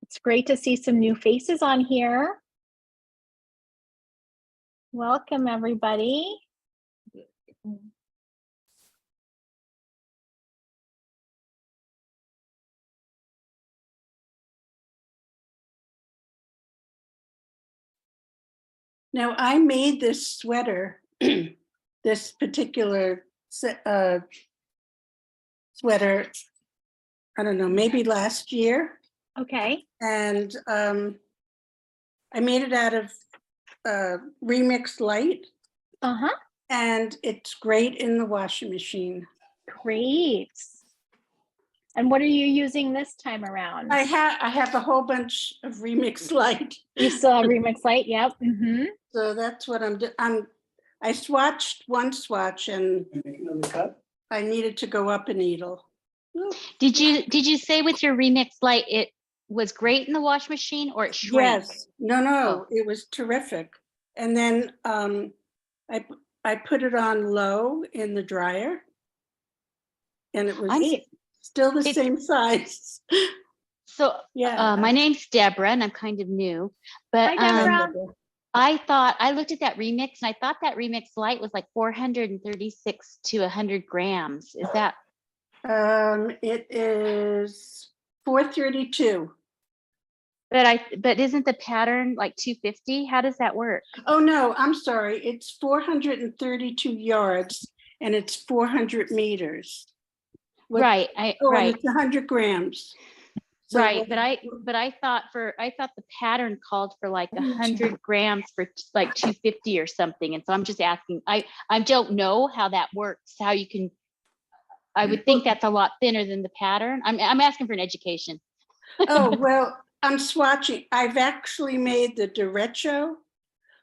It's great to see some new faces on here. Welcome, everybody. Now, I made this sweater, this particular sweater, I don't know, maybe last year. Okay. And I made it out of Remix Light. Uh-huh. And it's great in the washing machine. Great. And what are you using this time around? I have a whole bunch of Remix Light. You still have Remix Light? Yep. Mm-hmm. So that's what I'm doing. I swatched one swatch and I needed to go up a needle. Did you say with your Remix Light it was great in the wash machine or it shrank? Yes. No, it was terrific. And then I put it on low in the dryer and it was still the same size. So yeah. My name's Deborah and I'm kind of new, but Hi, Deborah. I looked at that Remix and I thought that Remix Light was like 436 to 100 grams. Is that? It is 432. But isn't the pattern like 250? How does that work? Oh no, I'm sorry. It's 432 yards and it's 400 meters. Right. And it's 100 grams. So right, but I thought the pattern called for like 100 grams for like 250 or something, and so I'm just asking. I don't know how that works. How you can? I would think that's a lot thinner than the pattern. I'm asking for an education. Oh well, I'm swatching. I've actually made the derecho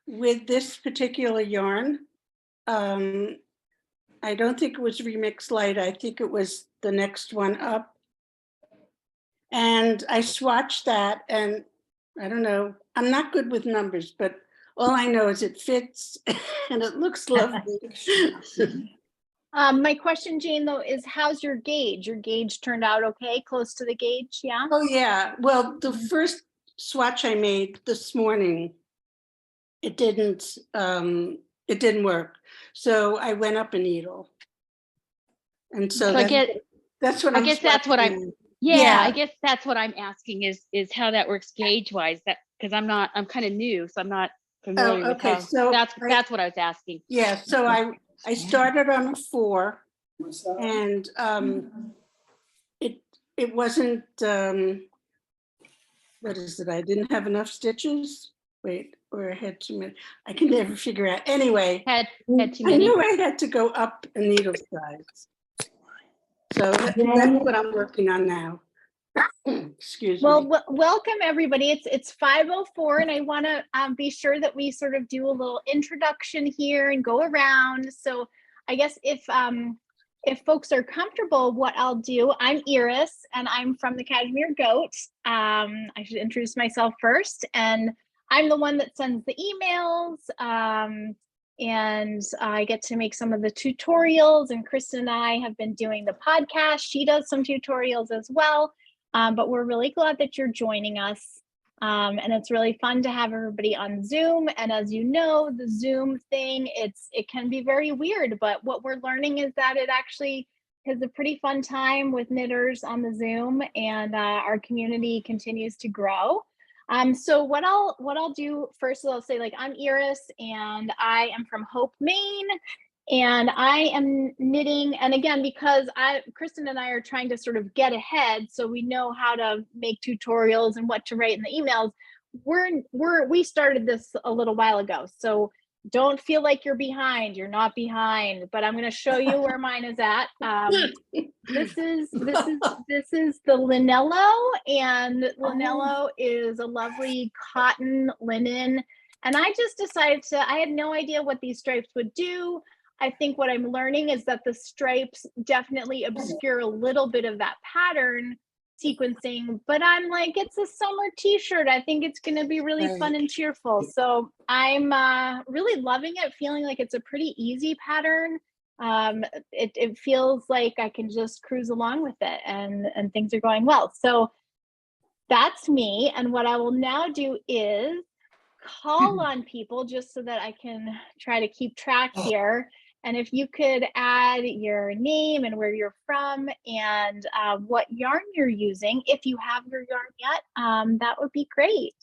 with this particular yarn. I don't think it was Remix Light. I think it was the next one up. And I swatched that and I don't know, I'm not good with numbers, but all I know is it fits and it looks lovely. My question, Jane, though, is how's your gauge? Your gauge turned out okay, close to the gauge, yeah? Oh yeah, well, the first swatch I made this morning, it didn't work. So I went up a needle. And so I guess that's what I guess that's what I'm I guess that's what I'm asking is how that works gauge wise, that because I'm kind of new, so I'm not familiar with how. So that's what I was asking. Yeah, so I started on a 4 and it wasn't what is it? I didn't have enough stitches. Wait, or I had too many. I can never figure out. Anyway, had too many. I knew I had to go up a needle size. So that's what I'm working on now. Excuse me. Well, welcome everybody. It's 5:04, and I want to be sure that we sort of do a little introduction here and go around. So I guess if folks are comfortable, what I'll do, I'm Iris, and I'm from the Cashmere Goat. I should introduce myself first, and I'm the one that sends the emails. And I get to make some of the tutorials, and Kristen and I have been doing the podcast. She does some tutorials as well. But we're really glad that you're joining us. And it's really fun to have everybody on Zoom. And as you know, the Zoom thing, it can be very weird, but what we're learning is that it actually is a pretty fun time with knitters on the Zoom, and our community continues to grow. So what I'll do first is I'll say, like, I'm Iris and I am from Hope, Maine. And I am knitting, and again, because Kristen and I are trying to sort of get ahead, so we know how to make tutorials and what to write in the emails. We started this a little while ago, so don't feel like you're behind. You're not behind, but I'm going to show you where mine is at. This is the Linello, and Linello is a lovely cotton linen. And I just decided I had no idea what these stripes would do. I think what I'm learning is that the stripes definitely obscure a little bit of that pattern sequencing, but I'm like, it's a summer t-shirt. I think it's going to be really fun and cheerful. So I'm really loving it, feeling like it's a pretty easy pattern. it feels like I can just cruise along with it, and things are going well. So that's me. And what I will now do is call on people just so that I can try to keep track here. And if you could add your name and where you're from and what yarn you're using, if you have your yarn yet, that would be great.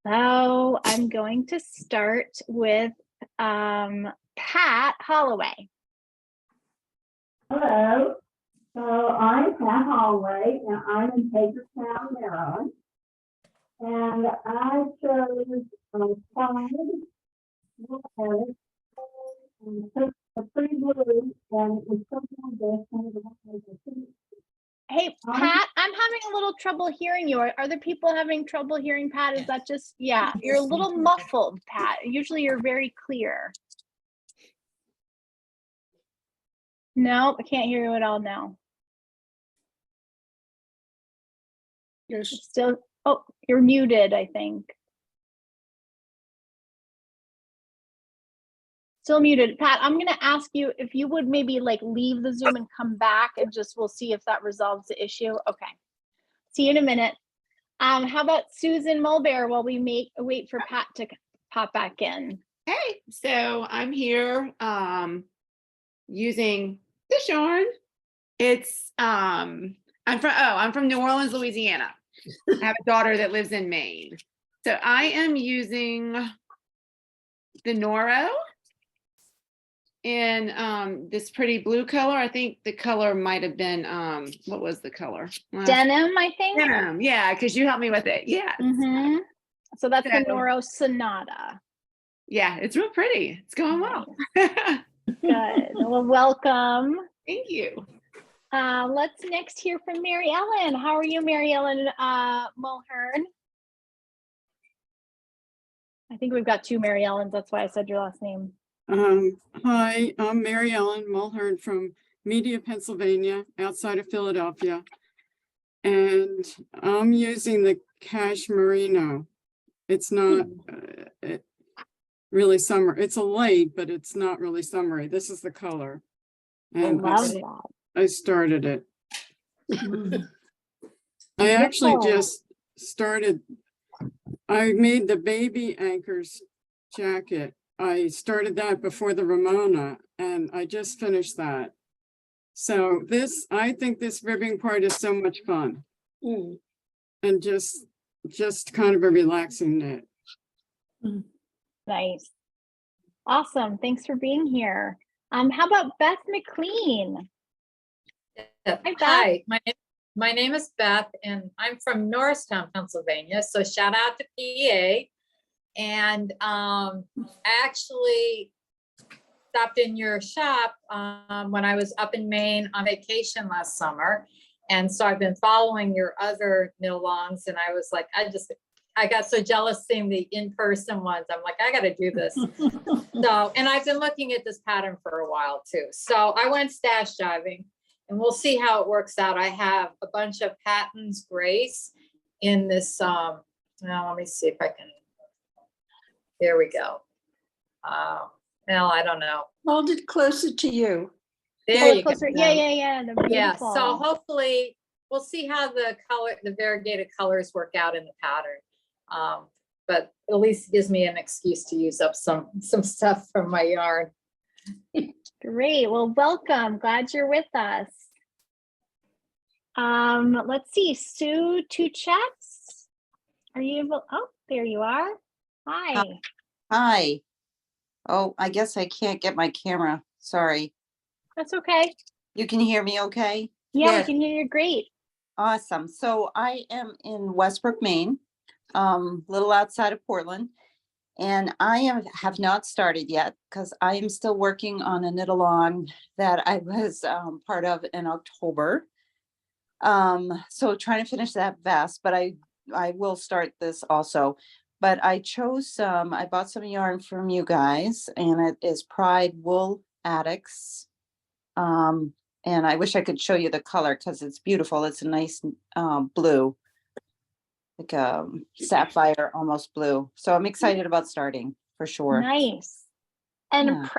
So I'm going to start with Pat Holloway. Hello. So I'm Pat Holloway, and I'm in Hagerstown, Maryland. And I chose 5 and took a pretty blue, and it was something like this. Hey, Pat, I'm having a little trouble hearing you. Are other people having trouble hearing Pat? Is that just, yeah, you're a little muffled, Pat. Usually you're very clear. No, I can't hear you at all now. You're Still, oh, you're muted, I think. Still muted. Pat, I'm going to ask you if you would maybe like leave the Zoom and come back, and just we'll see if that resolves the issue. Okay. See you in a minute. How about Susan Mulbear while we wait for Pat to pop back in? Hey, so I'm here using this yarn. It's I'm from New Orleans, Louisiana. I have a daughter that lives in Maine. So I am using the Noro in this pretty blue color. I think the color might have been what was the color? Denim, I think. Denim, yeah, because you helped me with it. Yeah. Mm-hmm. So that's the So- Noro Sonata. Yeah, it's real pretty. It's going well. Good. Well, welcome. Thank you. Let's next hear from Mary Ellen. How are you, Mary Ellen Mulhern? I think we've got 2 Mary Ellens. That's why I said your last name. Hi, I'm Mary Ellen Mulhern from Media, Pennsylvania, outside of Philadelphia. And I'm using the Cashmere. It's not really summer. It's a light, but it's not really summery. This is the color. And Love that. I started it. I actually Beautiful. just started, I made the baby Anker's jacket. I started that before the Ramona, and I just finished that. So I think this ribbing part is so much fun. And just kind of a relaxing knit. Nice. Awesome. Thanks for being here. How about Beth McLean? Yeah. Hi, Beth. Hi, my name is Beth, and I'm from Norristown, Pennsylvania. So shout out to PA. And I actually stopped in your shop when I was up in Maine on vacation last summer. And so I've been following your other knit alongs, and I was like, I got so jealous seeing the in-person ones. I'm like, I got to do this. So, and I've been looking at this pattern for a while too. So I went stash diving, and we'll see how it works out. I have a bunch of Patton's Grace in this, now let me see if I can, there we go. Well, I don't know. Hold it closer to you. There you go. Closer. Yeah. They're Yeah, beautiful. so hopefully we'll see how the variegated colors work out in the pattern. But at least it gives me an excuse to use up some stuff from my yarn. Great. Well, welcome. Glad you're with us. Let's see. Sue Tuchets. Are you able? Oh, there you are. Hi. Hi. Oh, I guess I can't get my camera. Sorry. That's okay. You can hear me okay? Yeah, Yeah. we can hear you great. Awesome. So I am in Westbrook, Maine, little outside of Portland. And I have not started yet because I am still working on a knit along that I was part of in October. So trying to finish that vest, but I will start this also. But I bought some yarn from you guys, and it is Pride Wool Addicts. And I wish I could show you the color because it's beautiful. It's a nice blue, like sapphire, almost blue. So I'm excited about starting for sure. Nice. And Yeah.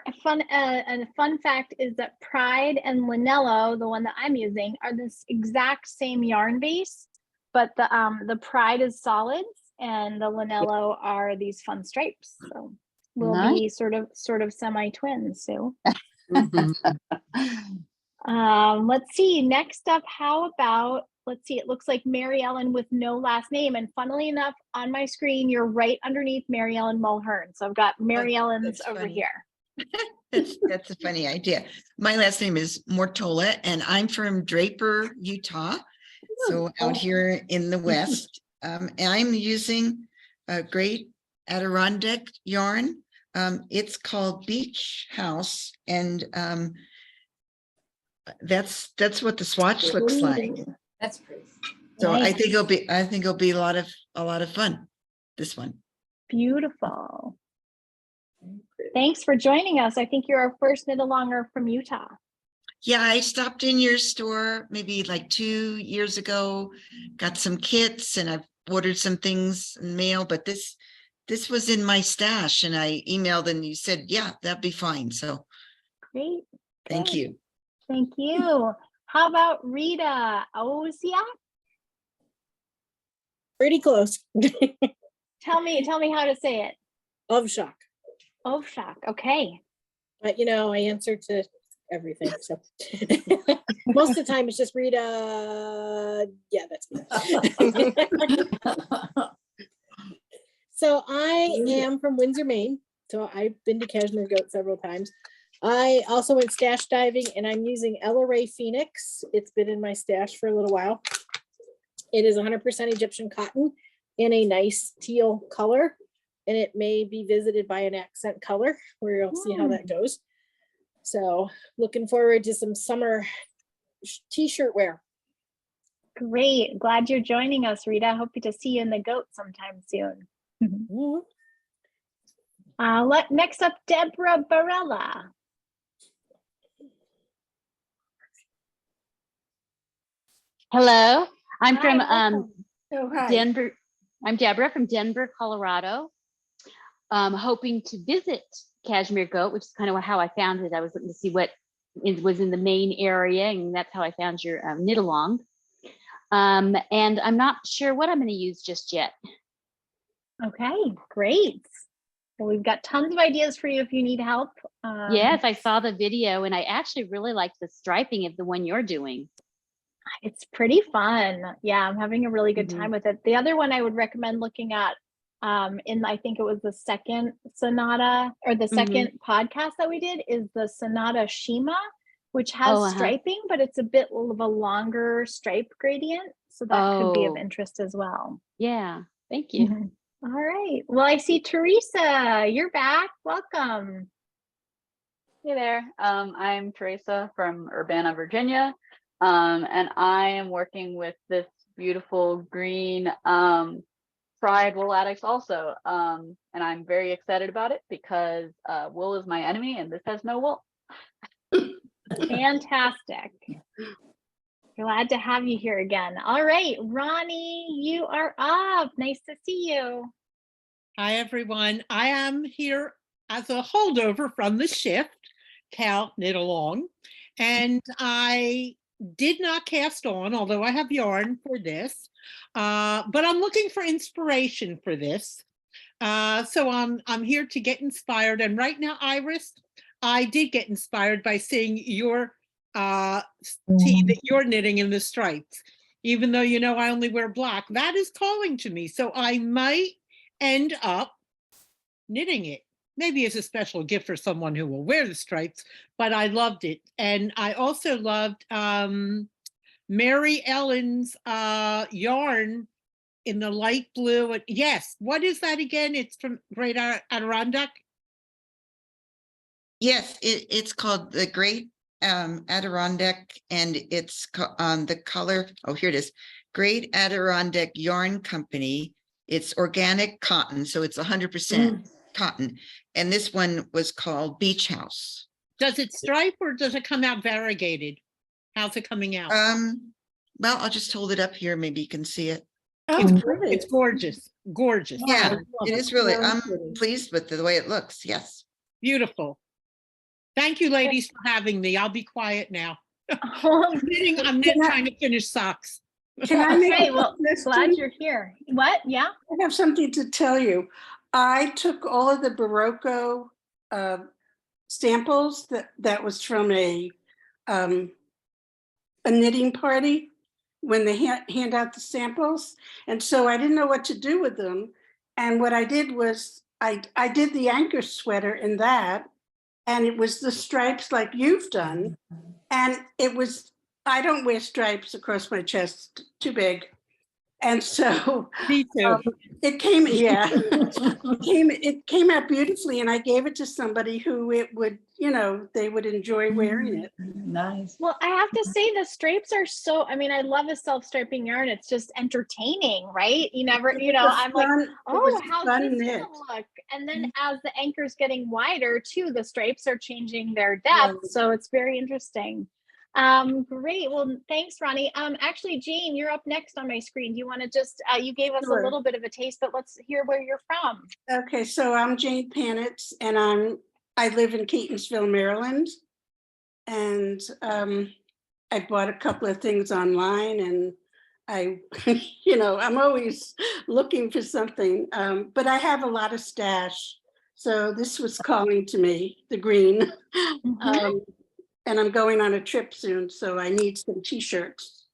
and a fun fact is that Pride and Linello, the one that I'm using, are this exact same yarn base, but the Pride is solids and the Linello are these fun stripes. So we'll Nice. be sort of semi-twins. So Mhm. let's see. Next up, how about, let's see, it looks like Mary Ellen with no last name. And funnily enough, on my screen, you're right underneath Mary Ellen Mulhern. So I've got Mary Ellen's that's over funny. here. That's a funny idea. My last name is Mortola and I'm from Draper, Utah. So out here in the West, and I'm using a great Adirondack yarn. It's called Beach House, and that's what the swatch looks like. That's pretty. So I Nice. think it'll be a lot of fun. This one. Beautiful. Thanks for joining us. I think you're our first knit alonger from Utah. Yeah, I stopped in your store maybe like 2 years ago, got some kits, and I've ordered some things in mail, but this was in my stash, and I emailed and you said, yeah, that'd be fine. So Great. thank Good. you. Thank you. How about Rita Ozia? Pretty close. Tell me how to say it. Of shock. Ovshak. Okay. But I answer to everything. So most of the time it's just Rita. Yeah, that's me. So I am from Windsor, Maine. So I've been to Cashmere Goat several times. I also went stash diving and I'm using Ella Ray Phoenix. It's been in my stash for a little while. It is 100% Egyptian cotton in a nice teal color. And it may be visited by an accent color where you'll see how that goes. So looking forward to some summer t-shirt wear. Great. Glad you're joining us, Rita. Hope to see you in the goat sometime soon. Mhm. Next up, Deborah Barella. Hello, I'm Hi, from welcome. Oh, hi. Denver. I'm Deborah from Denver, Colorado. Hoping to visit Cashmere Goat, which is kind of how I found it. I was looking to see what was in the Maine area, and that's how I found your knit along. And I'm not sure what I'm going to use just yet. Okay, great. Well, we've got tons of ideas for you if you need help. Yes, I saw the video, and I actually really liked the striping of the one you're doing. It's pretty fun. Yeah, I'm having a really good Mhm. time with it. The other one I would recommend looking at I think it was the second Sonata or the second podcast that we did is the Sonata Shima, which has striping, but it's a bit of a longer stripe gradient. So that could be of interest as well. Yeah, thank you. All right. Well, I see Teresa, you're back. Welcome. Hey there, I'm Teresa from Urbana, Virginia, and I am working with this beautiful green Pride wool latex also, and I'm very excited about it because wool is my enemy and this has no wool. Fantastic. Glad to have you here again. All right, Ronnie, you are up. Nice to see you. Hi, everyone. I am here as a holdover from the shift, KAL Knit Along, and I did not cast on, although I have yarn for this, but I'm looking for inspiration for this. So I'm here to get inspired. And right now, Iris, I did get inspired by seeing your tee that you're knitting in the stripes. Even though, I only wear black, that is calling to me. So I might end up knitting it. Maybe as a special gift for someone who will wear the stripes, but I loved it. And I also loved Mary Ellen's yarn in the light blue. Yes, what is that again? It's from Great Adirondack? Yes, it's called the Great Adirondack, and it's on the color. Oh, here it is. Great Adirondack Yarn Company. It's organic cotton, so it's 100% cotton. And this one was called Beach House. Does it stripe or does it come out variegated? How's it coming out? Well, I'll just hold it up here. Maybe you can see it. It's gorgeous, gorgeous. Yeah, I love it is really, I'm pleased with the way it looks. Yes. Beautiful. Thank you, ladies, for having me. I'll be quiet now. Oh, I'm trying to finish socks. Can I make okay, a well, suggestion? glad you're here. What? Yeah. I have something to tell you. I took all of the Barocco samples that was from a knitting party when they hand out the samples. And so I didn't know what to do with them. And what I did was I did the Anker sweater in that, and it was the stripes like you've done. And it was, I don't wear stripes across my chest, too big. And so Me too. it came, yeah, it came out beautifully, and I gave it to somebody who it would, they would enjoy wearing it. Nice. Well, I have to say the stripes are so, I mean, I love a self-striping yarn. It's just entertaining, right? You never, I'm like, oh, how's this gonna look? And then as the anchor's getting wider too, the stripes are changing their depth. So it's very interesting. Great. Well, thanks, Ronnie. Actually, Jane, you're up next on my screen. Do you want to just, you gave us a little bit of a taste, but let's hear where you're from. Okay, so I'm Jane Panitz, and I live in Catonsville, Maryland. And I bought a couple of things online, and I'm always looking for something, but I have a lot of stash. So this was calling to me, the green. And I'm going on a trip soon, so I need some t-shirts.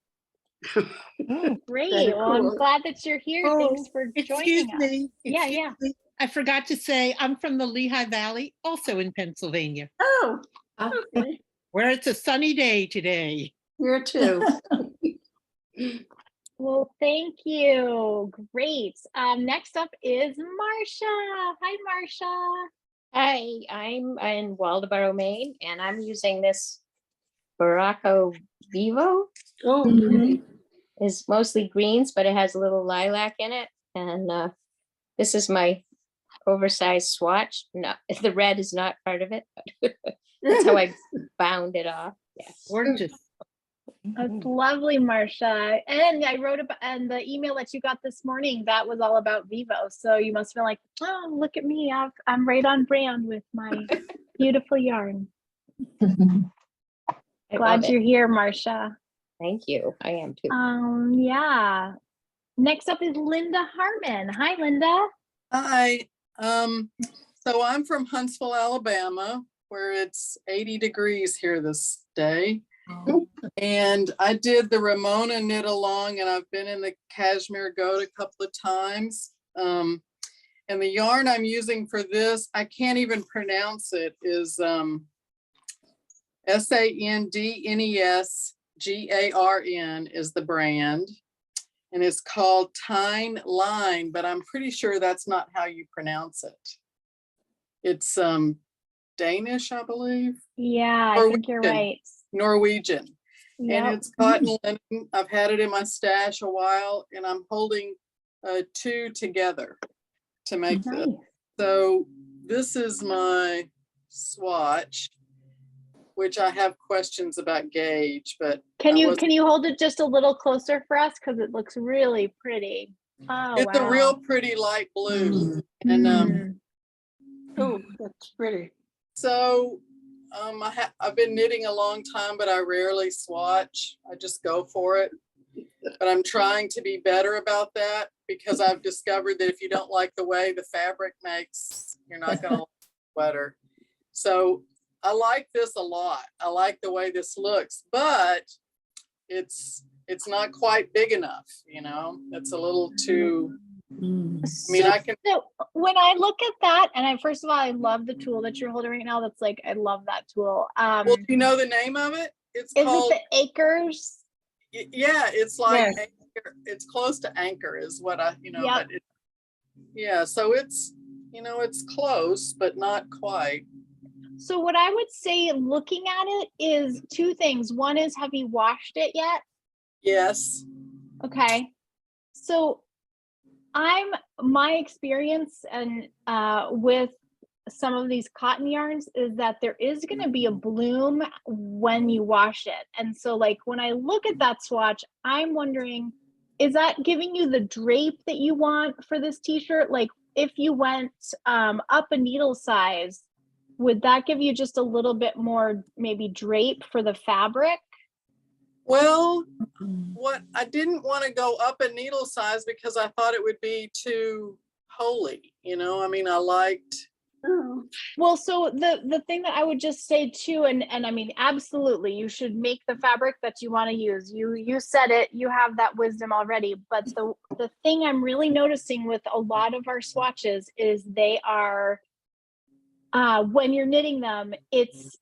Great. Well, I'm glad that you're here. Thanks for Excuse joining us. me. Yeah. I forgot to say, I'm from the Lehigh Valley, also in Pennsylvania, Oh, okay. where it's a sunny day today. Here too. Well, thank you. Great. Next up is Marcia. Hi, Marcia. Hi, I'm in Waldoboro, Maine, and I'm using this Barocco Vivo. Oh, It's mostly greens, but it has a little lilac in it. And this is my oversized swatch. No, the red is not part of it, but that's how I bound it off. Yes. Gorgeous. That's lovely, Marcia. And I wrote about, and the email that you got this morning, that was all about Vivo. So you must feel like, oh, look at me. I'm right on brand with my beautiful yarn. Glad you're here, Marcia. Thank you. I am too. Yeah. Next up is Linda Harmon. Hi, Linda. Hi. So I'm from Huntsville, Alabama, where it's 80 degrees here this day. And I did the Ramona Knit Along, and I've been in the Cashmere Goat a couple of times. And the yarn I'm using for this, I can't even pronounce it, is SANDNESGARN is the brand. And it's called Tyne Line, but I'm pretty sure that's not how you pronounce it. It's Danish, I believe. Yeah, I think you're right. Norwegian. Yep. And it's cotton linen. I've had it in my stash a while, and I'm holding two together to make this. So this is my swatch, which I have questions about gauge, but can you hold it just a little closer for us, because it looks really pretty. Oh, it's a real pretty light blue. And oh, that's pretty. So I've been knitting a long time, but I rarely swatch. I just go for it. But I'm trying to be better about that, because I've discovered that if you don't like the way the fabric makes, you're not going to like the sweater. So I like this a lot. I like the way this looks, but it's not quite big enough, It's a little too. I mean, So when I look at that, and first of all, I love the tool that you're holding right now. That's like, I love that tool. Well, do you know the name of it? It's called it the Acres? Yeah, it's like Anker, it's close to Anker is what I, but yeah, so it's, it's close, but not quite. So what I would say looking at it is two things. One is, have you washed it yet? Yes. Okay. So my experience and with some of these cotton yarns is that there is going to be a bloom when you wash it. And so like when I look at that swatch, I'm wondering, is that giving you the drape that you want for this t-shirt? Like if you went up a needle size, would that give you just a little bit more maybe drape for the fabric? Well, what I didn't want to go up a needle size because I thought it would be too holy, you know, I mean, I liked. Well, so the thing that I would just say too, and I mean, absolutely, you should make the fabric that you want to use. You said it, you have that wisdom already. But the thing I'm really noticing with a lot of our swatches is they are, when you're knitting them, it's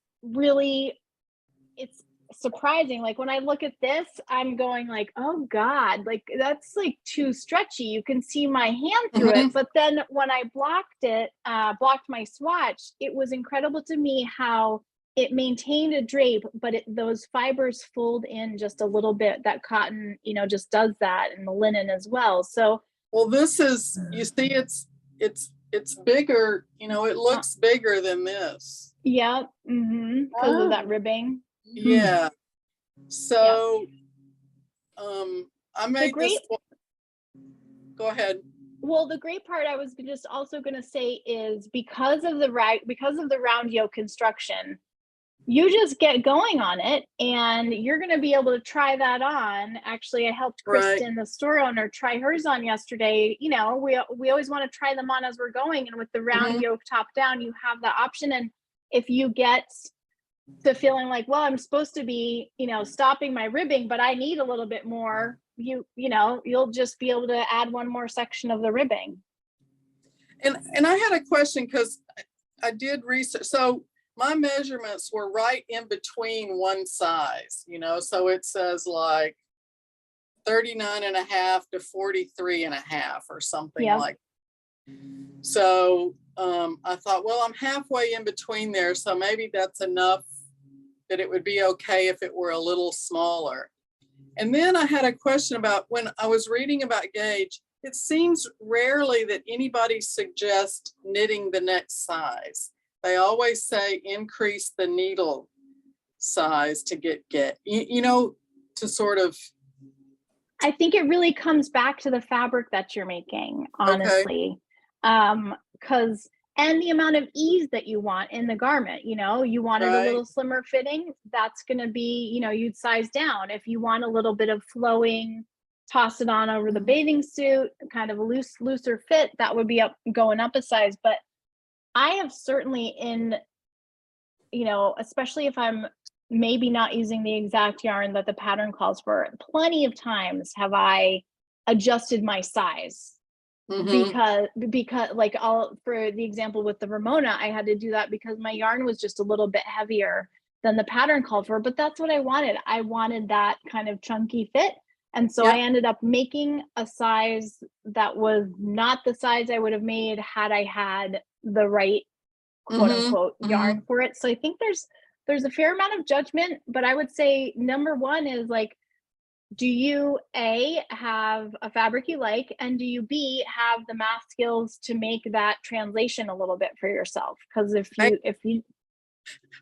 surprising. Like when I look at this, I'm going like, oh God, like that's like too stretchy. You can see my hand through it. But then when I blocked my swatch, it was incredible to me how it maintained a drape, but those fibers fold in just a little bit. That cotton, you know, just does that, and the linen as well. So, well, this is, you see, it's bigger, you know, it looks bigger than this. Yeah, because of that ribbing. Yeah. So, I made this. Go ahead. Well, the great part I was just also going to say is because of the round yoke construction, you just get going on it, and you're going to be able to try that on. Actually, I helped Kristen, the store owner, try hers on yesterday. You know, we always want to try them on as we're going, and with the round yoke top down, you have that option. And if you get to feeling like, well, I'm supposed to be, you know, stopping my ribbing, but I need a little bit more, you know, you'll just be able to add one more section of the ribbing. And I had a question because I did research. So my measurements were right in between one size, you know, so it says like 39.5 to 43.5 or something like that. So I thought, well, I'm halfway in between there, so maybe that's enough that it would be okay if it were a little smaller. And then I had a question about when I was reading about gauge, it seems rarely that anybody suggests knitting the next size. They always say increase the needle size to get, you know, to sort of. I think it really comes back to the fabric that you're making, honestly. Because and the amount of ease that you want in the garment, you know, you want it a little slimmer fitting, that's going to be, you know, you'd size down. If you want a little bit of flowing, toss it on over the bathing suit, kind of a looser fit, that would be going up a size. But I have certainly you know, especially if I'm maybe not using the exact yarn that the pattern calls for, plenty of times have I adjusted my size. Because like for the example with the Ramona, I had to do that because my yarn was just a little bit heavier than the pattern called for, but that's what I wanted. I wanted that kind of chunky fit. And so I ended up making a size that was not the size I would have made had I had the right quote unquote yarn for it. So I think there's a fair amount of judgment, but I would say number one is like, do you A, have a fabric you like, and do you B, have the math skills to make that translation a little bit for yourself? Because if you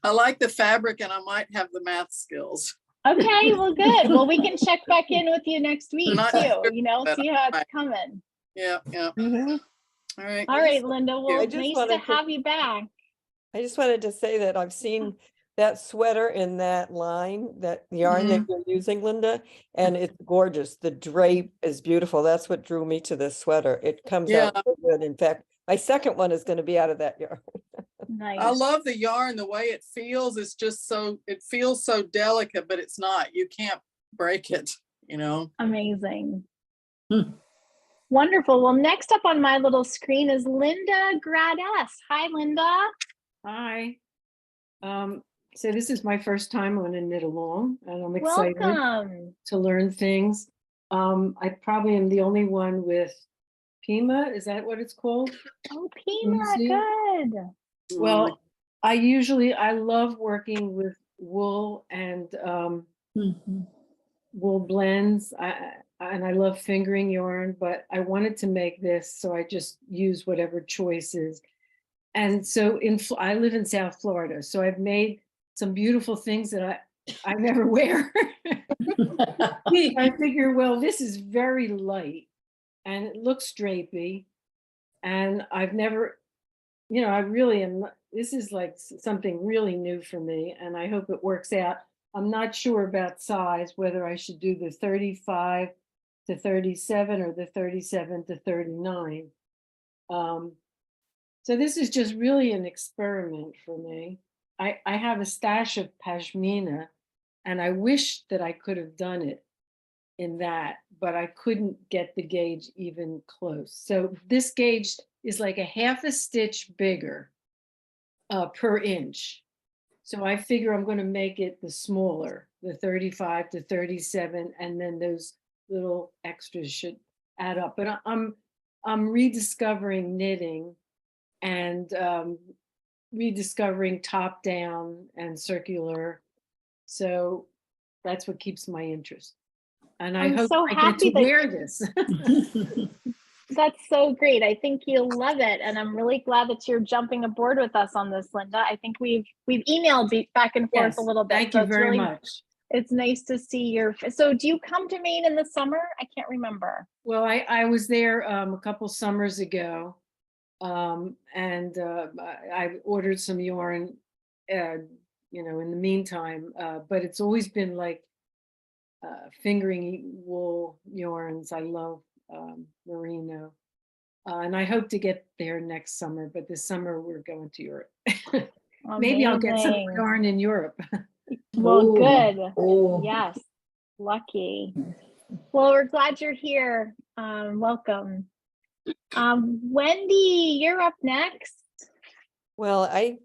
I like the fabric and I might have the math skills. Okay, well, good. Well, we can check back in with you next week too, you know, see how it's coming. Yeah. All right. All right, Linda, well, nice to have you back. I just wanted to say that I've seen that sweater in that line, that yarn that you're using, Linda, and it's gorgeous. The drape is beautiful. That's what drew me to this sweater. It comes out so good. In fact, my second one is going to be out of that yarn. Nice. I love the yarn, the way it feels. It's just so, it feels so delicate, but it's not. You can't break it, you know. Amazing. Wonderful. Well, next up on my little screen is Linda Grades. Hi, Linda. Hi. So this is my first time on a Knit Along, and I'm excited to learn things. I probably am the only one with Pima. Is that what it's called? Oh, Pima, good. Well, I love working with wool and wool blends. And I love fingering yarn, but I wanted to make this, so I just use whatever choices. And so I live in South Florida, so I've made some beautiful things that I never wear. I figure, well, this is very light and it looks drapey, and I've never you know, I really am, this is like something really new for me, and I hope it works out. I'm not sure about size, whether I should do the 35 to 37 or the 37 to 39. So this is just really an experiment for me. I have a stash of pashmina, and I wish that I could have done it in that, but I couldn't get the gauge even close. So this gauge is like a half a stitch bigger per inch. So I figure I'm going to make it the smaller, the 35 to 37, and then those little extras should add up. But I'm rediscovering knitting and rediscovering top down and circular. So that's what keeps my interest. And I I'm hope so I get happy to that- wear this. That's so great. I think you'll love it. And I'm really glad that you're jumping aboard with us on this, Linda. I think we've emailed back and forth Yes, a little bit. thank so you it's very really, much. It's nice to see your, so do you come to Maine in the summer? I can't remember. Well, I was there a couple summers ago, and I ordered some yarn, you know, in the meantime, but it's always been like fingering wool yarns. I love merino, and I hope to get there next summer, but this summer we're going to Europe. Maybe I'll get some Amazing. yarn in Europe. Well, good. Oh. Yes. Lucky. Well, we're glad you're here. Welcome. Wendy, you're up next. Well, I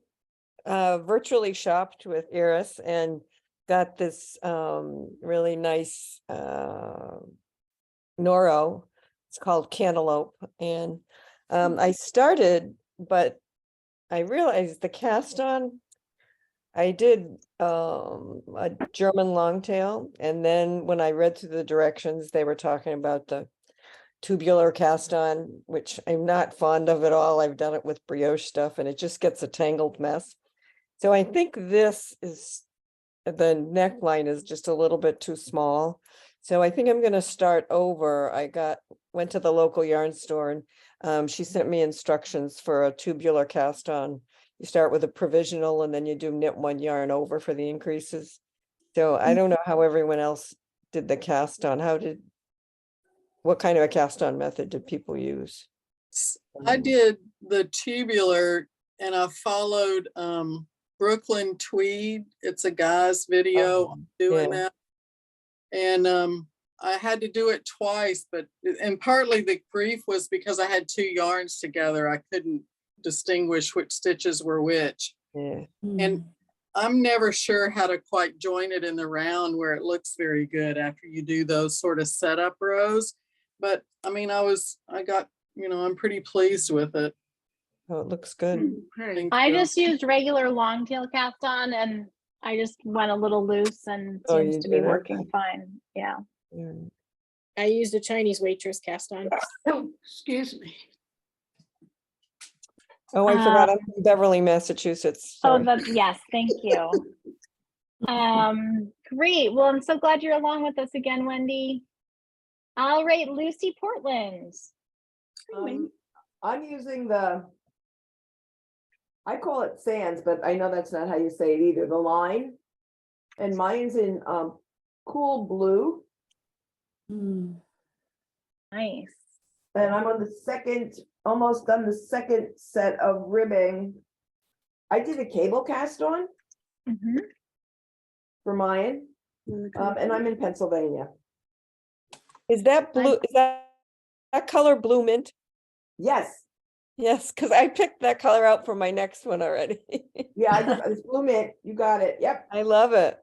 virtually shopped with Iris and got this really nice Noro. It's called Cantaloupe. And I started, but I realized the cast on, I did a German long tail. And then when I read through the directions, they were talking about the tubular cast on, which I'm not fond of at all. I've done it with brioche stuff and it just gets a tangled mess. So I think this is, the neckline is just a little bit too small. So I think I'm going to start over. Went to the local yarn store and she sent me instructions for a tubular cast on. You start with a provisional and then you do knit one yarn over for the increases. So I don't know how everyone else did the cast on. What kind of a cast on method did people use? I did the tubular and I followed Brooklyn Tweed. It's a guy's video doing that. And I had to do it twice, and partly the grief was because I had two yarns together. I couldn't distinguish which stitches were which. Yeah. And I'm never sure how to quite join it in the round where it looks very good after you do those sort of setup rows. But I mean, I'm pretty pleased with it. Oh, it looks good. I just used regular long tail cast on and I just went a little loose and Oh, seems you to be did? working fine. Yeah. I used a Chinese waitress cast on. Oh, excuse me. Oh, I forgot. I'm in Beverly, Massachusetts. Oh, Sorry. that's, yes, thank you. Great. Well, I'm so glad you're along with us again, Wendy. All right, Lucy Portland. I'm using I call it Sands, but I know that's not how you say it either, the line. And mine's in cool blue. Nice. And I'm on the second, almost done the second set of ribbing. I did a cable cast on for mine, and I'm in Pennsylvania. Is that blue? Is that color blue mint? Yes. Yes, because I picked that color out for my next one already. Yeah, it's blue mint. You got it. Yep. I love it.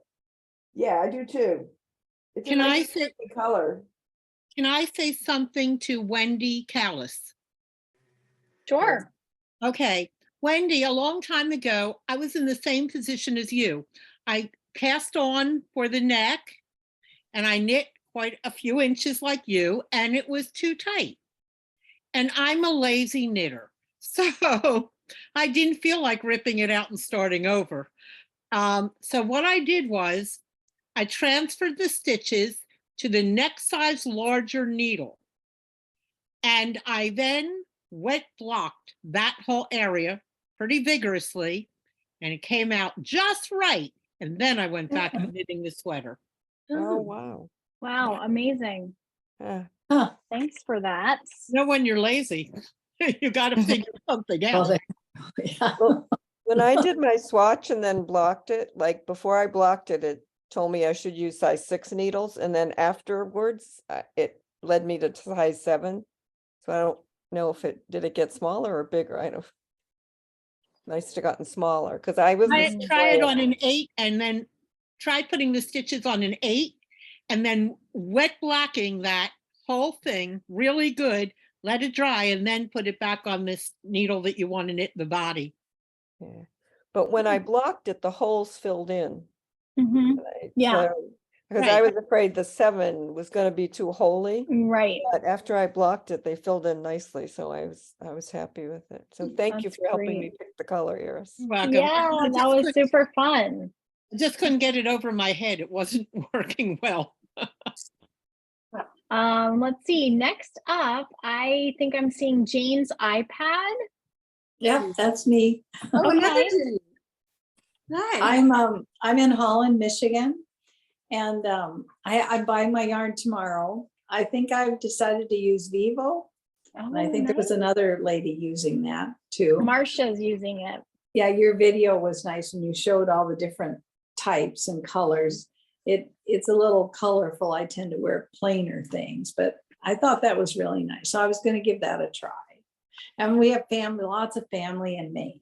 Yeah, I do too. It's Can a I nice say- pretty color. Can I say something to Wendy Callis? Sure. Okay, Wendy, a long time ago, I was in the same position as you. I cast on for the neck and I knit quite a few inches like you, and it was too tight. And I'm a lazy knitter, so I didn't feel like ripping it out and starting over. So what I did was I transferred the stitches to the next size larger needle. And I then wet blocked that whole area pretty vigorously, and it came out just right. And then I went back to knitting the sweater. Oh, wow. Wow, amazing. Yeah. Thanks for that. You know, when you're lazy, you got to figure something out. Well, when I did my swatch and then blocked it, like before I blocked it, it told me I should use size 6 needles, and then afterwards it led me to size 7. So I don't know if did it get smaller or bigger. I don't. Nice to gotten smaller because I was Try it on an 8 and then try putting the stitches on an 8 and then wet blocking that whole thing really good. Let it dry and then put it back on this needle that you want to knit the body. Yeah. But when I blocked it, the holes filled in. Yeah. Because I was afraid the 7 was going to be too holy. Right. But after I blocked it, they filled in nicely. So I was happy with it. So thank you That's for helping me great. pick the color, Iris. You're welcome. Yeah, that was super fun. I just couldn't get it over my head. It wasn't working well. Let's see. Next up, I think I'm seeing Jane's iPad. Yep, that's me. Oh, another Jane. Hi. I'm in Holland, Michigan, and I'm buying my yarn tomorrow. I think I've decided to use Vivo. And I think there was another lady using that too. Marsha's using it. Yeah, your video was nice when you showed all the different types and colors. It's a little colorful. I tend to wear plainer things, but I thought that was really nice. So I was going to give that a try. And we have family, lots of family in Maine.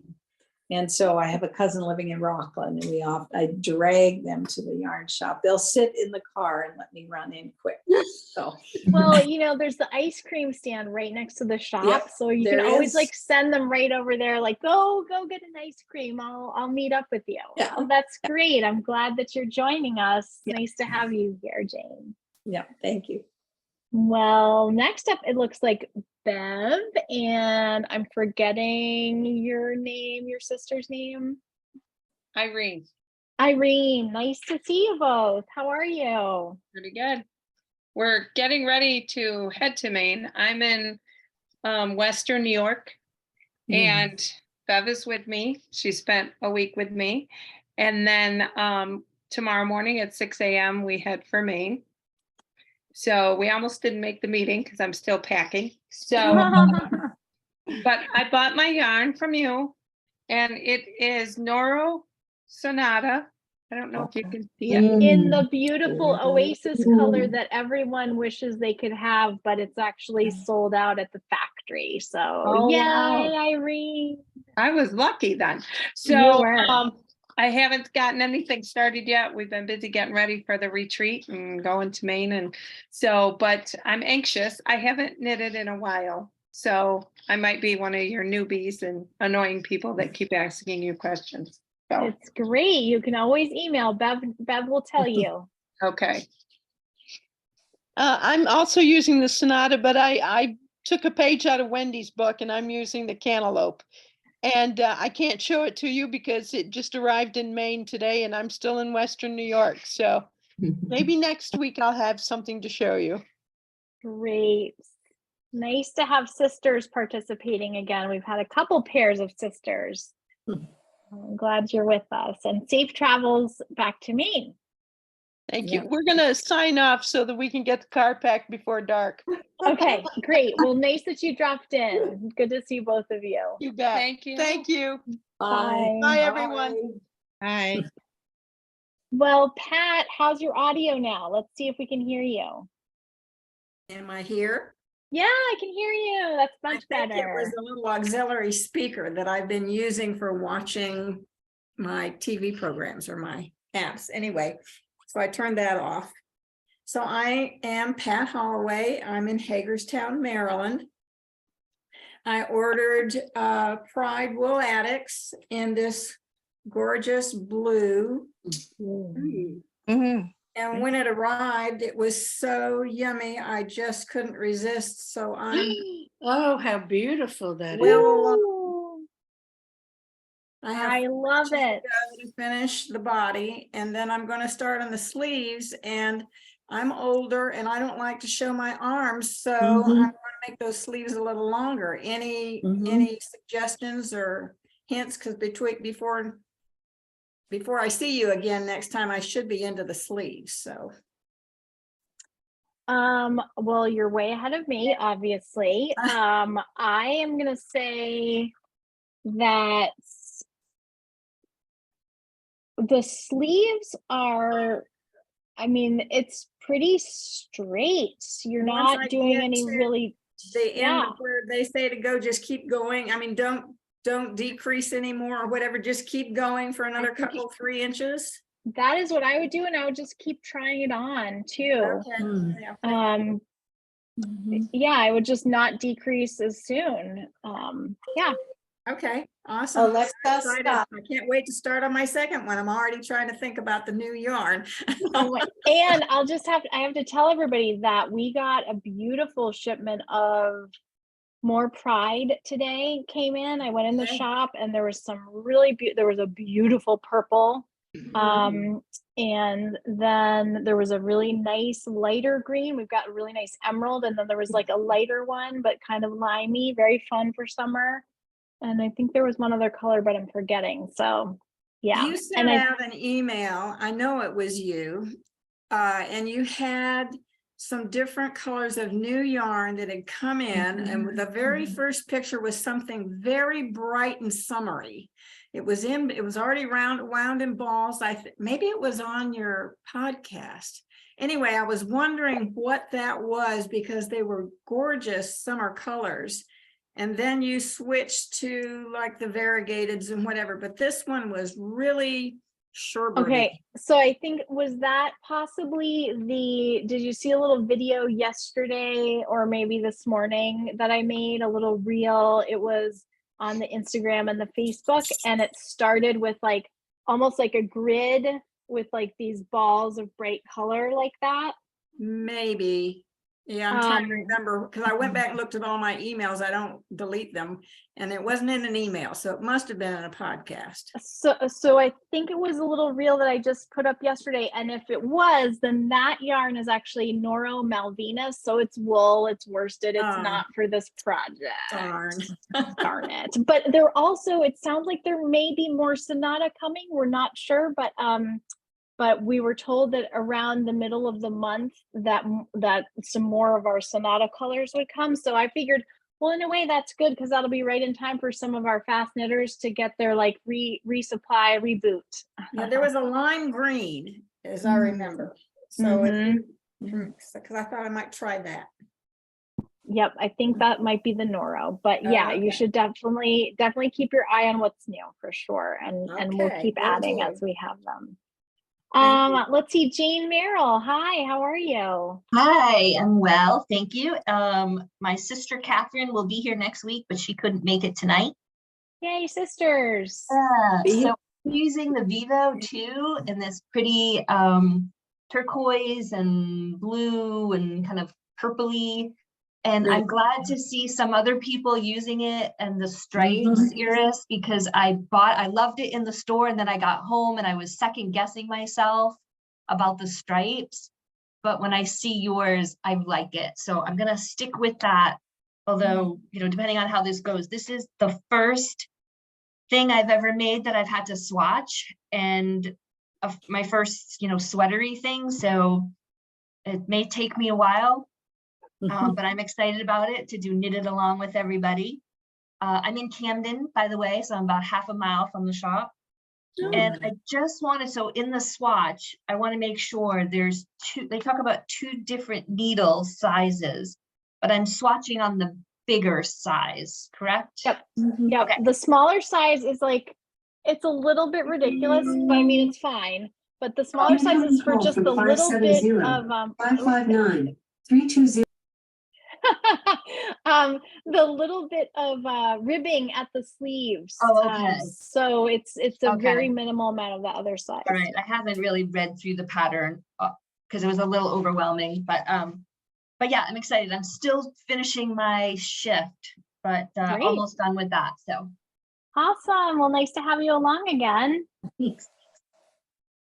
And so I have a cousin living in Rockland, and I drag them to the yarn shop. They'll sit in the car and let me run in quick. So, well, you know, there's the ice cream stand right next to the shop. Yep, so you there can always is. like send them right over there, like, go get an ice cream. I'll meet up with you. Yeah. Oh, that's great. I'm glad that you're joining us. Nice to have you here, Jane. Yeah, thank you. Well, next up, it looks like Bev, and I'm forgetting your name, your sister's name. Irene. Irene, nice to see you both. How are you? Pretty good. We're getting ready to head to Maine. I'm in Western New York, and Bev is with me. She spent a week with me. And then tomorrow morning at 6 a.m. we head for Maine. So we almost didn't make the meeting because I'm still packing. So, but I bought my yarn from you, and it is Noro Sonata. I don't know if you can see it. In the beautiful oasis color that everyone wishes they could have, but it's actually sold out at the factory. So Oh, yay, wow. Irene. I was lucky then. You So were. I haven't gotten anything started yet. We've been busy getting ready for the retreat and going to Maine. And so, but I'm anxious. I haven't knitted in a while. So I might be one of your newbies and annoying people that keep asking you questions. So. It's great. You can always email. Bev will tell you. Okay. I'm also using the Sonata, but I took a page out of Wendy's book and I'm using the Cantaloupe. And I can't show it to you because it just arrived in Maine today and I'm still in Western New York. So maybe next week I'll have something to show you. Great. Nice to have sisters participating again. We've had a couple pairs of sisters. I'm glad you're with us, and safe travels back to Maine. Thank you. We're going to sign off so that we can get the car packed before dark. Okay, great. Well, nice that you dropped in. Good to see both of you. You bet. Thank you. Thank you. Bye. Bye, everyone. Bye. Well, Pat, how's your audio now? Let's see if we can hear you. Am I here? Yeah, I can hear you. That's much I think better. it was a little auxiliary speaker that I've been using for watching my TV programs or my apps. Anyway, so I turned that off. So I am Pat Holloway. I'm in Hagerstown, Maryland. I ordered Pride Wool Addicts in this gorgeous blue. And when it arrived, it was so yummy. I just couldn't resist. So I'm Oh, how beautiful that is. well, I love it. To finish the body, and then I'm going to start on the sleeves. And I'm older and I don't like to show my arms, so I'm going to make those sleeves a little longer. Any suggestions or hints? Because before I see you again next time, I should be into the sleeves, so. Well, you're way ahead of me, obviously. I am gonna say that the sleeves are, I mean, it's pretty straight. You're Once I not doing get any to really, the end yeah. of where they say to go, just keep going. I mean, don't decrease anymore or whatever, just keep going for another think couple, 3 inches. That is what I would do, and I would just keep trying it on too. Okay. Yeah. Yeah, I would just not decrease as soon. Yeah. Okay, awesome. Alexa, Excited. stop. I can't wait to start on my second one. I'm already trying to think about the new yarn. And I have to tell everybody that we got a beautiful shipment of More Pride today came in. I went in the shop and there was some really there was a beautiful purple. And then there was a really nice lighter green. We've got a really nice emerald, and then there was like a lighter one, but kind of limey, very fun for summer. And I think there was one other color, but I'm forgetting. So yeah. You sent out an email, I know it was you, and you had some different colors of new yarn that had come in, and the very first picture was something very bright and summery. It was already wound in balls. Maybe it was on your podcast. Anyway, I was wondering what that was because they were gorgeous summer colors. And then you switched to like the variegateds and whatever, but this one was really sherbety. Okay, so I think, was that possibly did you see a little video yesterday or maybe this morning that I made, a little reel? It was on the Instagram and the Facebook, and it started with like almost like a grid with like these balls of bright color like that. Maybe. Yeah, I'm trying to remember because I went back and looked at all my emails. I don't delete them, and it wasn't in an email, so it must have been in a podcast. So I think it was a little reel that I just put up yesterday, and if it was, then that yarn is actually Noro Malvina, so it's wool, it's worsted, it's not for this project. Darn it. But there also, it sounds like there may be more Sonata coming. We're not sure, but we were told that around the middle of the month that some more of our Sonata colors would come. So I figured, well, in a way that's good because that'll be right in time for some of our fast knitters to get their like resupply, reboot. Yeah, there was a lime green, as I remember. So because I thought I might try that. Yep, I think that might be the Noro, but yeah, you should definitely keep your eye on what's new for sure, and we'll keep adding as we have them. Let's see, Jane Merrill. Hi, how are you? Hi, I'm well, thank you. My sister Catherine will be here next week, but she couldn't make it tonight. Yay, sisters. So I'm using the Vivo too in this pretty turquoise and blue and kind of purpley. And I'm glad to see some other people using it and the stripes, Iris, because I loved it in the store, and then I got home and I was second guessing myself about the stripes. But when I see yours, I like it. So I'm gonna stick with that. Although, you know, depending on how this goes, this is the first thing I've ever made that I've had to swatch, and my first, you know, sweatery thing. So it may take me a while. But I'm excited about it to do Knit It Along with everybody. I'm in Camden, by the way, so I'm about half a mile from the shop. And I just wanted, so in the swatch, I want to make sure there's they talk about 2 different needle sizes, but I'm swatching on the bigger size, correct? Yep. Yep. Okay. The smaller size is like, it's a little bit ridiculous, but I mean, it's fine. But the smaller size is for just the little bit of 559 320. The little bit of ribbing at the sleeves. So it's a very minimal amount of the other side. All right, I haven't really read through the pattern because it was a little overwhelming, but yeah, I'm excited. I'm still finishing my shift, but almost done with that. So awesome. Well, nice to have you along again. Thanks.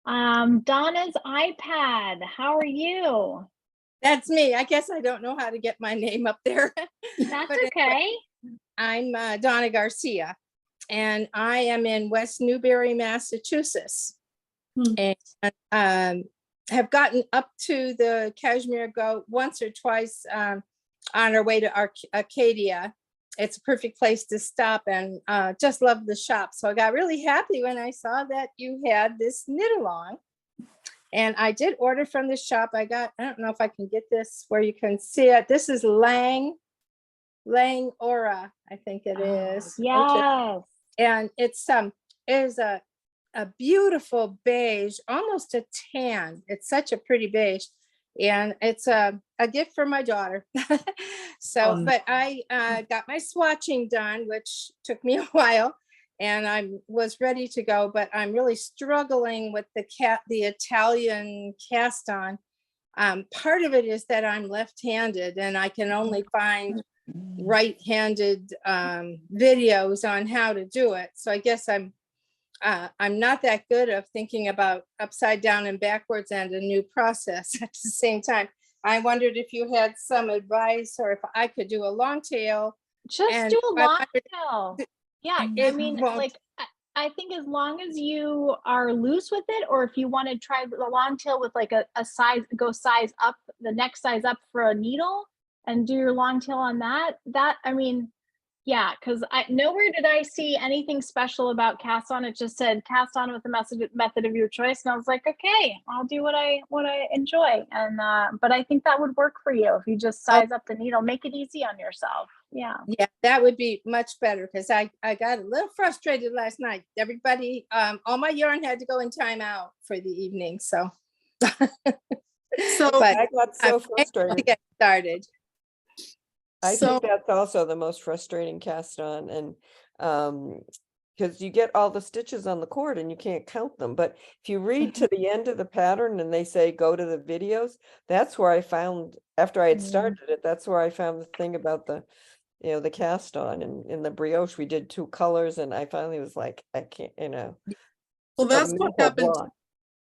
Donna's iPad. How are you? That's me. I guess I don't know how to get my name up there. That's okay. I'm Donna Garcia. and I am in West Newbury, Massachusetts. And have gotten up to the Cashmere Goat once or twice on our way to Arcadia. It's a perfect place to stop, and just love the shop. So I got really happy when I saw that you had this knit along. And I did order from the shop. I don't know if I can get this where you can see it. This is Lang Aura, I think it is. Yes. And it's a beautiful beige, almost a tan. It's such a pretty beige. And it's a gift for my daughter. So, but I got my swatching done, which took me a while, and I was ready to go, but I'm really struggling with the Italian cast on. Part of it is that I'm left-handed and I can only find right-handed videos on how to do it. So I guess I'm not that good of thinking about upside down and backwards and a new process at the same time. I wondered if you had some advice, or if I could do a long tail. Just do a long tail. Yeah, I mean, like, I think as long as you are loose with it, or if you want to try the long tail with like a size, go size up, the next size up for a needle, and do your long tail on that, I mean, yeah, because nowhere did I see anything special about cast on. It just said cast on with the method of your choice, and I was like, okay, I'll do what I enjoy. And but I think that would work for you if you just size up the needle, make it easy on yourself. Yeah, that would be much better, because I got a little frustrated last night. Everybody, all my yarn had to go in timeout for the evening, so. So but I got so I'm frustrated to get started. I think that's also the most frustrating cast on, and because you get all the stitches on the cord and you can't count them. But if you read to the end of the pattern and they say go to the videos, that's where I found, after I had started it, that's where I found the thing about the, you know, the cast on. And in the brioche we did 2 colors, and I finally was like, I can't, you know. Well, that's what happened. block.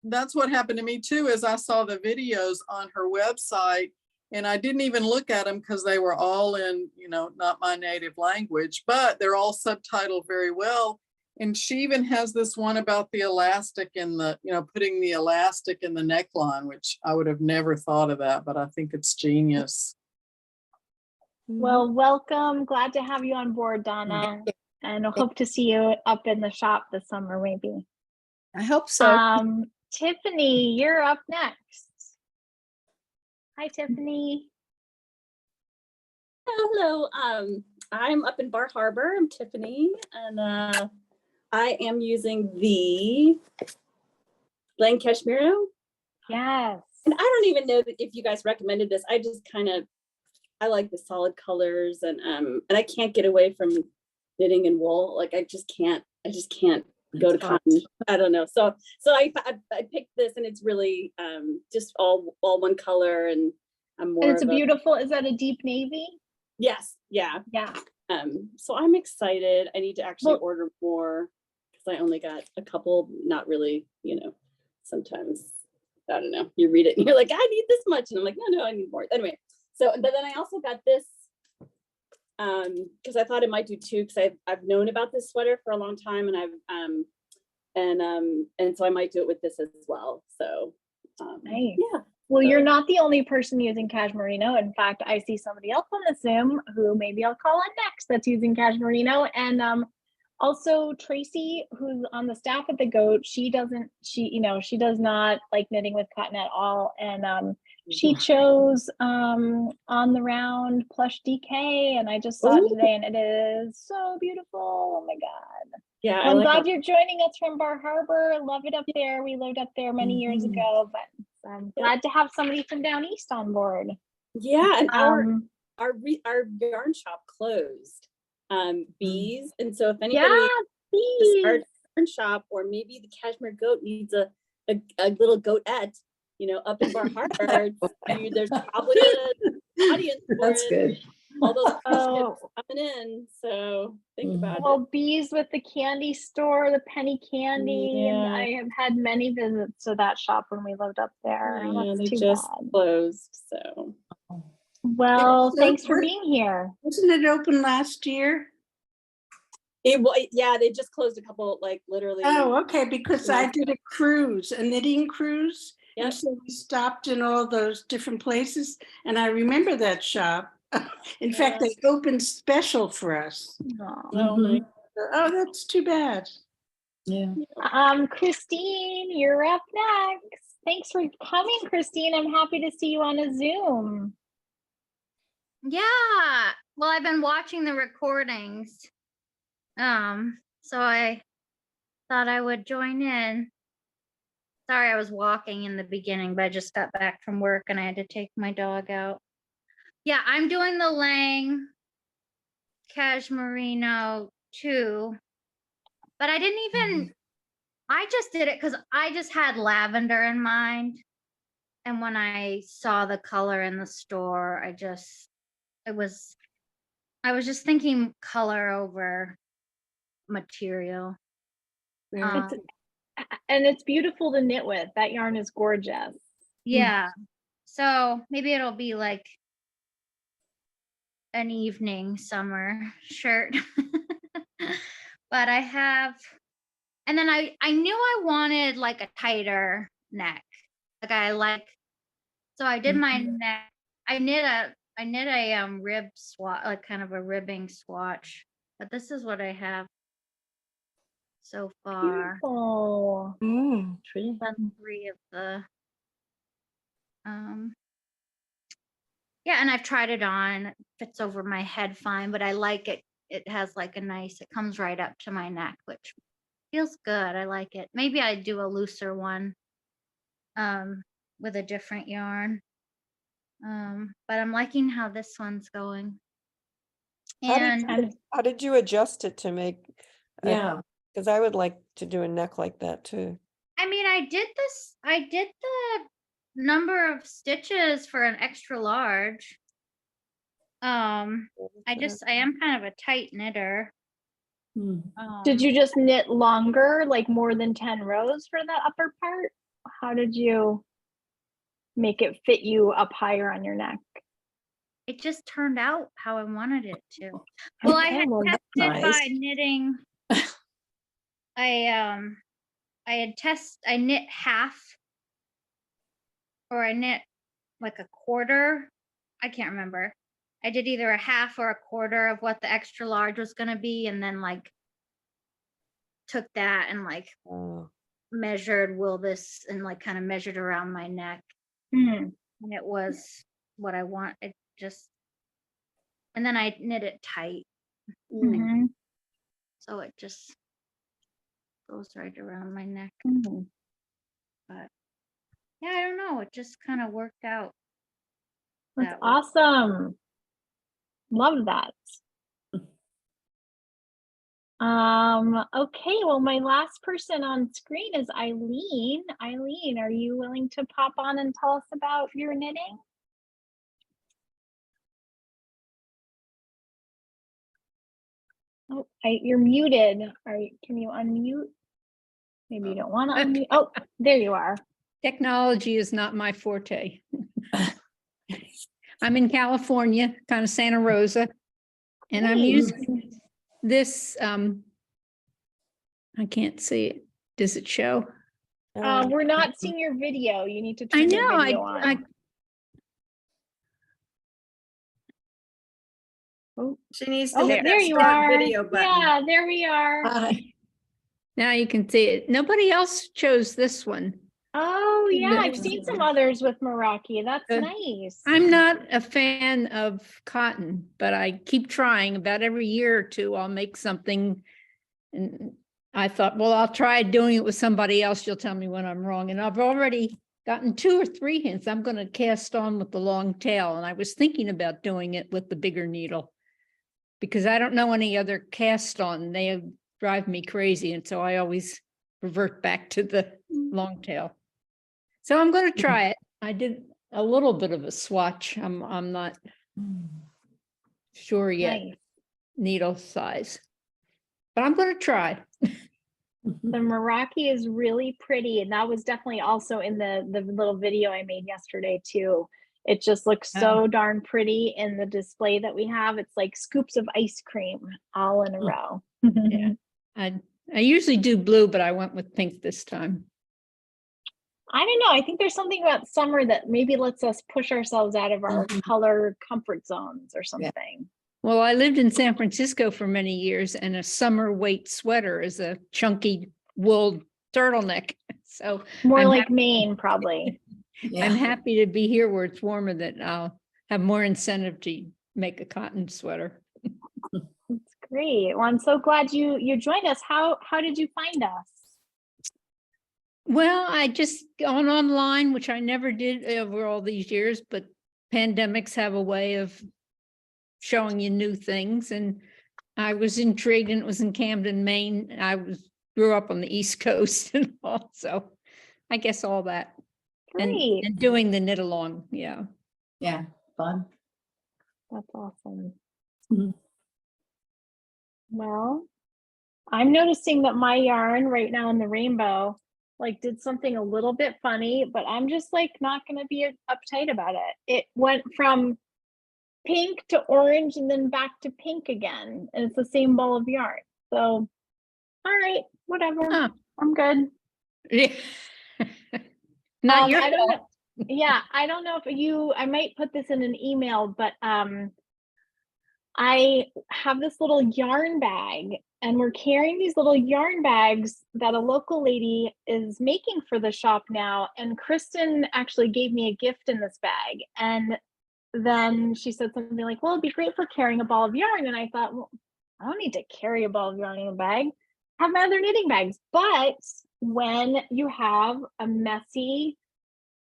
That's what happened to me too, is I saw the videos on her website and I didn't even look at them because they were all in, you know, not my native language, but they're all subtitled very well. And she even has this one about the elastic in the, you know, putting the elastic in the neckline, which I would have never thought of that, but I think it's genius. Well, welcome. Glad to have you on board, Donna. And I hope to see you up in the shop this summer, maybe. I hope so. Tiffany, you're up next. Hi, Tiffany. Hello, I'm up in Bar Harbor. I'm Tiffany, and I am using the Lang Cashmere. Yes. And I don't even know if you guys recommended this. I just I like the solid colors, and I can't get away from knitting in wool. Like I just can't go to cotton. I don't know. So I picked this, and it's really just all one color, and I'm more. And it's a beautiful. Is that a deep navy? Yes. Yeah. Yeah. So I'm excited. I need to actually order more because I only got a couple. Not really. You know, sometimes I don't know. You read it and you're like, I need this much, and I'm like, no, I need more. Anyway. So, but then I also got this because I thought it might do 2, because I've known about this sweater for a long time, and and so I might do it with this as well. So nice. Yeah. Well, you're not the only person using Cashmerino. In fact, I see somebody else on the Zoom who maybe I'll call on next that's using Cashmerino. And also Tracy, who's on the staff at the Goat, she does not like knitting with cotton at all. And she chose On the Round Plush DK, and I just saw it today, and it is so beautiful. Oh my God. Yeah. Well, I'm glad you're joining us from Bar Harbor. Love it up there. We lived up there many years ago, but I'm glad to have somebody from down east on board. Yeah, and our yarn shop closed. Bees, and so if anybody to start a yarn shop, or maybe the Cashmere Goat needs a little goatette, you know, up in Bar Harbor, there's probably an audience for That's it. good. All those ships coming in, so think about it. Well, Bees with the candy store, the penny candy, and I have had many visits to that shop when we lived up there. Yeah, That's they too just bad. closed, so. Well, thanks for being here. Wasn't it open last year? Yeah, they just closed a couple, like literally. Oh, okay, because I months did a cruise, a knitting cruise. And Yep. so we stopped in all those different places, and I remember that shop. In fact, they opened special for us. Aw. Oh, that's too bad. Yeah. Christine, you're up next. Thanks for coming, Christine. I'm happy to see you on a Zoom. Yeah. Well, I've been watching the recordings. So I thought I would join in. Sorry, I was walking in the beginning, but I just got back from work and I had to take my dog out. Yeah, I'm doing the Lang Cashmerino too. But I didn't even, I just did it because I just had lavender in mind. And when I saw the color in the store, I was just thinking color over material. It's, and it's beautiful to knit with. That yarn is gorgeous. Yeah. So maybe it'll be like an evening summer shirt. But I have, and then I knew I wanted like a tighter neck. So I did my neck. I knit a rib swatch, like kind of a ribbing swatch. But this is what I have so far. Beautiful. Done 3 of the yeah, and I've tried it on. It fits over my head fine, but I like it. It has like it comes right up to my neck, which feels good. I like it. Maybe I do a looser one with a different yarn. But I'm liking how this one's going. And How did you adjust it to make? Yeah. Because I would like to do a neck like that too. I mean, I did the number of stitches for an extra large. I am kind of a tight knitter. Did you just knit longer, like more than 10 rows for the upper part? How did you make it fit you up higher on your neck? It just turned out how I wanted it to. Well, I had tested by knitting. I knit half, or I knit like a quarter. I can't remember. I did either a half or a quarter of what the extra large was going to be, and then like took that and like measured this and like kind of measured around my neck. And it was what I want. And then I knit it tight. So it just goes right around my neck. But yeah, I don't know. It just kind of worked out. That's awesome. Love that. Okay, well, my last person on screen is Eileen. Eileen, are you willing to pop on and tell us about your knitting? Oh, you're muted. Can you unmute? Maybe you don't want to unmute. Oh, there you are. Technology is not my forte. I'm in California, kind of Santa Rosa, and I'm using this, I can't see it. Does it show? We're not seeing your video. You need to turn your video on. She needs to hit there that you start are. video button. Yeah, there we are. Now you can see it. Nobody else chose this one. Oh yeah, I've seen some others with Meraki. That's nice. I'm not a fan of cotton, but I keep trying. About every year or two, I'll make something. And I thought, well, I'll try doing it with somebody else. You'll tell me when I'm wrong. And I've already gotten 2 or 3 hints. I'm going to cast on with the long tail. And I was thinking about doing it with the bigger needle because I don't know any other cast on. They drive me crazy. And so I always revert back to the long tail. So I'm going to try it. I did a little bit of a swatch. I'm not sure yet, needle size, but I'm going to try. The Meraki is really pretty, and that was definitely also in the little video I made yesterday too. It just looks so darn pretty in the display that we have. It's like scoops of ice cream all in a row. Yeah. I usually do blue, but I went with pink this time. I don't know. I think there's something about summer that maybe lets us push ourselves out of our color comfort zones or something. Well, I lived in San Francisco for many years, and a summer weight sweater is a chunky wool turtleneck. So more I'm like Maine, probably. I'm happy to be here where it's warmer, that I'll have more incentive to make a cotton sweater. That's great. Well, I'm so glad you joined us. How did you find us? Well, I just gone online, which I never did over all these years, but pandemics have a way of showing you new things. And I was intrigued, and it was in Camden, Maine. Grew up on the East Coast and all, so I guess all that. Great. And doing the knit along. Yeah. Yeah, fun. That's awesome. Well, I'm noticing that my yarn right now in the rainbow like did something a little bit funny, but I'm just like not going to be uptight about it. It went from pink to orange and then back to pink again, and it's the same ball of yarn. So, all right, whatever. I'm good. Yeah. Not your I don't fault. know. Yeah, I don't know if I might put this in an email, but I have this little yarn bag, and we're carrying these little yarn bags that a local lady is making for the shop now. And Kristen actually gave me a gift in this bag. And then she said something like, well, it'd be great for carrying a ball of yarn. And I thought, well, I don't need to carry a ball of yarn in a bag. I have my other knitting bags. But when you have a messy,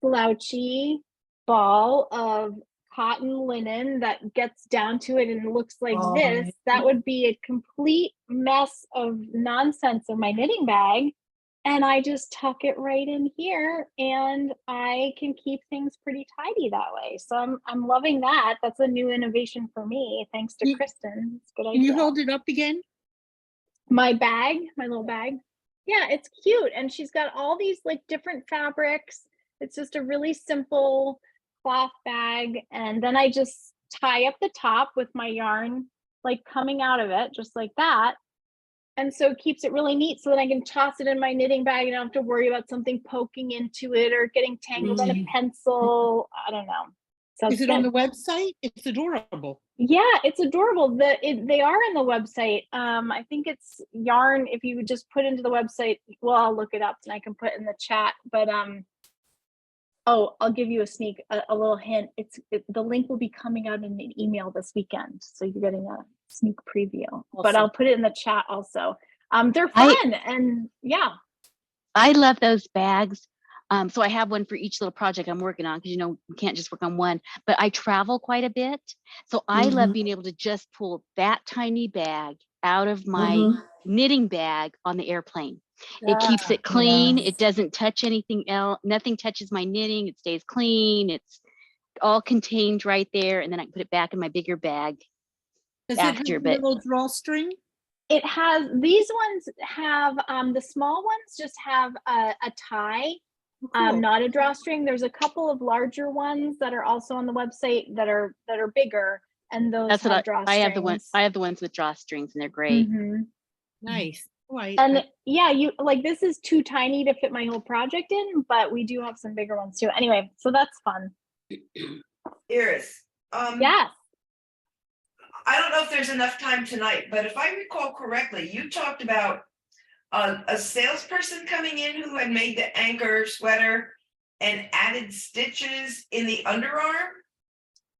slouchy ball of cotton linen that gets down to it and looks like this, that would be a complete mess of nonsense in my knitting bag. And I just tuck it right in here, and I can keep things pretty tidy that way. So I'm loving that. That's a new innovation for me, thanks to Kristen. It's a good idea. Can you hold it up again? My bag, my little bag. Yeah, it's cute. And she's got all these like different fabrics. It's just a really simple cloth bag. And then I just tie up the top with my yarn, like coming out of it, just like that. And so it keeps it really neat, so that I can toss it in my knitting bag and I don't have to worry about something poking into it or getting tangled on a pencil. I don't know. So Is it on the website? It's adorable. Yeah, it's adorable. They are in the website. I think it's yarn. If you would just put into the website, well, I'll look it up and I can put in the chat. But oh, I'll give you a little hint. The link will be coming out in an email this weekend, so you're getting a sneak preview. Awesome. But I'll put it in the chat also. They're fun, and yeah. I love those bags. So I have one for each little project I'm working on, because you can't just work on one, but I travel quite a bit. So I love being able to just pull that tiny bag out of my knitting bag on the airplane. It keeps it clean. It doesn't touch anything else. Nothing touches my knitting. It stays clean. It's all contained right there. And then I can put it back in my bigger bag. Does it have a little drawstring? It has, these ones have, the small ones just have a tie. Not a drawstring. There's a couple of larger ones that are also on the website that are bigger, and those have drawstrings. I have the ones with drawstrings, and they're great. Nice. Right. And yeah, this is too tiny to fit my whole project in, but we do have some bigger ones too. Anyway, so that's fun. Iris. Yes. I don't know if there's enough time tonight, but if I recall correctly, you talked about a salesperson coming in who had made the Anker sweater and added stitches in the underarm.